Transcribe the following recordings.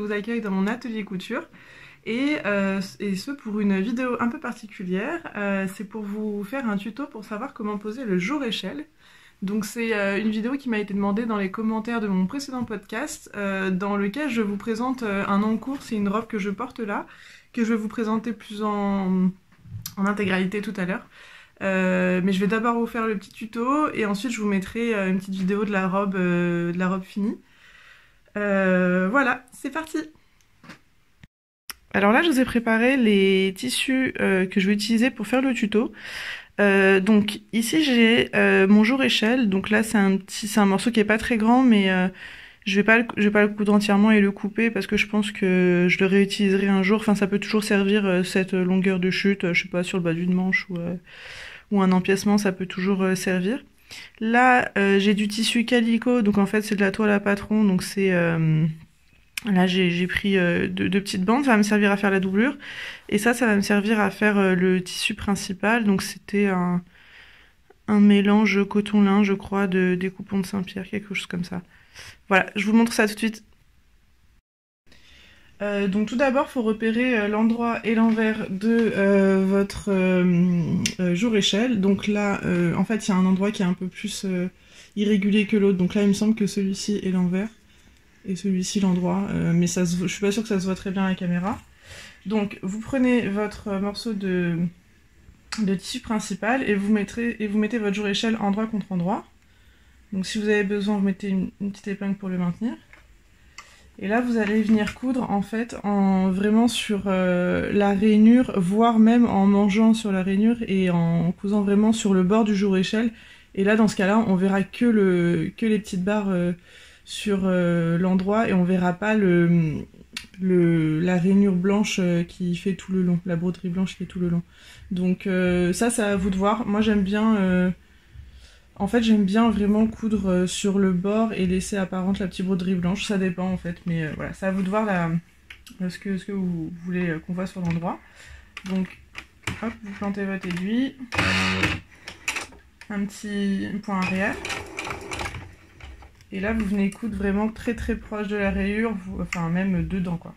vous accueille dans mon atelier couture et ce pour une vidéo un peu particulière. C'est pour vous faire un tuto pour savoir comment poser le jour échelle. Donc c'est une vidéo qui m'a été demandée dans les commentaires de mon précédent podcast dans lequel je vous présente un encours, c'est une robe que je porte là, que je vais vous présenter plus en intégralité tout à l'heure. Mais je vais d'abord vous faire le petit tuto et ensuite je vous mettrai une petite vidéo de la robe finie. Voilà, c'est parti! Alors là, je vous ai préparé les tissus que je vais utiliser pour faire le tuto. Donc ici j'ai mon jour échelle. Donc là c'est un morceau qui est pas très grand, mais je vais pas le coudre entièrement et le couper parce que je pense que je le réutiliserai un jour. Enfin, ça peut toujours servir cette longueur de chute, je sais pas, sur le bas d'une manche ou un empiècement, ça peut toujours servir. Là j'ai du tissu calicot, donc en fait c'est de la toile à patron, donc c'est là j'ai pris deux petites bandes, ça va me servir à faire la doublure, et ça va me servir à faire le tissu principal. Donc c'était un mélange coton-lin, je crois, des coupons de Saint-Pierre, quelque chose comme ça. Voilà, je vous montre ça tout de suite. Donc tout d'abord, il faut repérer l'endroit et l'envers de votre jour échelle. Donc là, en fait, il y a un endroit qui est un peu plus irrégulier que l'autre. Donc là, il me semble que celui-ci est l'envers et celui-ci l'endroit. Mais ça je suis pas sûre que ça se voit très bien à la caméra. Donc vous prenez votre morceau de tissu principal et vous mettez votre jour échelle endroit contre endroit. Donc si vous avez besoin, vous mettez une petite épingle pour le maintenir. Et là, vous allez venir coudre en fait vraiment sur la rainure, voire même en mangeant sur la rainure et en cousant vraiment sur le bord du jour échelle. Et là, dans ce cas-là, on verra que les petites barres sur l'endroit et on verra pas la rainure blanche qui fait tout le long, la broderie blanche qui fait tout le long. Donc ça, c'est à vous de voir. Moi, j'aime bien... En fait, j'aime bien vraiment coudre sur le bord et laisser apparente la petite broderie blanche. Ça dépend en fait, mais voilà, c'est à vous de voir ce que vous voulez qu'on voit sur l'endroit. Donc, hop, vous plantez votre aiguille, un petit point arrière. Et là, vous venez coudre vraiment très très proche de la rayure, enfin même dedans quoi.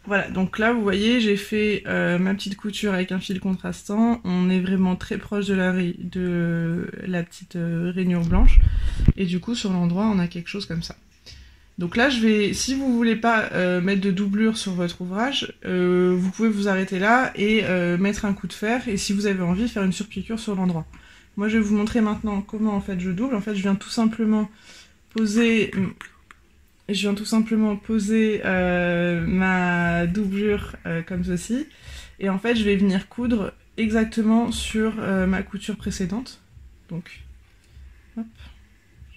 Voilà, donc là vous voyez j'ai fait ma petite couture avec un fil contrastant. On est vraiment très proche de la petite rainure blanche. Et du coup sur l'endroit on a quelque chose comme ça. Donc là si vous voulez pas mettre de doublure sur votre ouvrage, vous pouvez vous arrêter là et mettre un coup de fer. Et si vous avez envie, faire une surpiqûre sur l'endroit. Moi je vais vous montrer maintenant comment en fait je double. En fait je viens tout simplement poser... ma doublure comme ceci. Et en fait, je vais venir coudre exactement sur ma couture précédente. Donc, hop,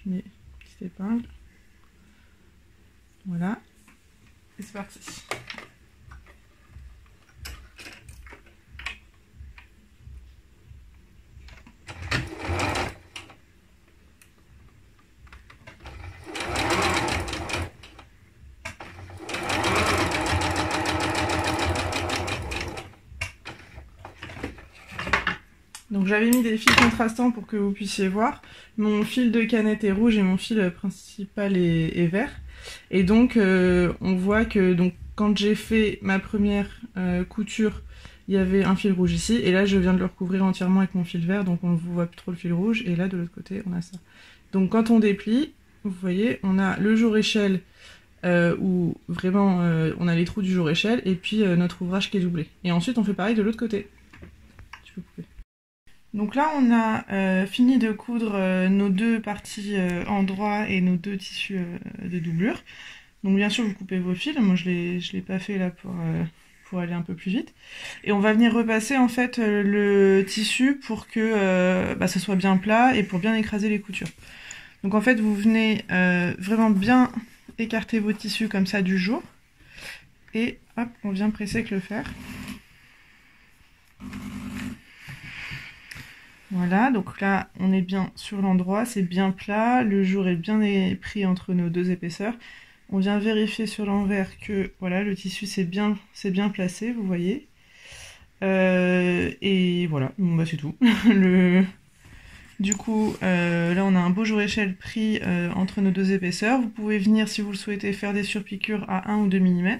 je mets une petite épingle. Voilà. Et c'est parti. Donc j'avais mis des fils contrastants pour que vous puissiez voir. Mon fil de canette est rouge et mon fil principal est vert. Et donc on voit que quand j'ai fait ma première couture, il y avait un fil rouge ici. Et là je viens de le recouvrir entièrement avec mon fil vert, donc on ne voit plus trop le fil rouge. Et là de l'autre côté on a ça. Donc quand on déplie, vous voyez, on a le jour échelle où vraiment on a les trous du jour échelle et puis notre ouvrage qui est doublé. Et ensuite on fait pareil de l'autre côté. Tu peux couper. Donc là on a fini de coudre nos deux parties endroit et nos deux tissus de doublure. Donc bien sûr vous coupez vos fils, moi je l'ai pas fait là pour aller un peu plus vite. Et on va venir repasser en fait le tissu pour que ça soit bien plat et pour bien écraser les coutures. Donc en fait vous venez vraiment bien écarter vos tissus comme ça du jour. Et hop, on vient presser avec le fer. Voilà, donc là on est bien sur l'endroit, c'est bien plat, le jour est bien pris entre nos deux épaisseurs. On vient vérifier sur l'envers que voilà, le tissu c'est bien placé, vous voyez. Et voilà, bon, bah, c'est tout. Du coup, là on a un beau jour échelle pris entre nos deux épaisseurs. Vous pouvez venir, si vous le souhaitez, faire des surpiqûres à 1 ou 2 mm.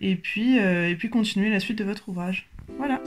Et puis continuer la suite de votre ouvrage. Voilà.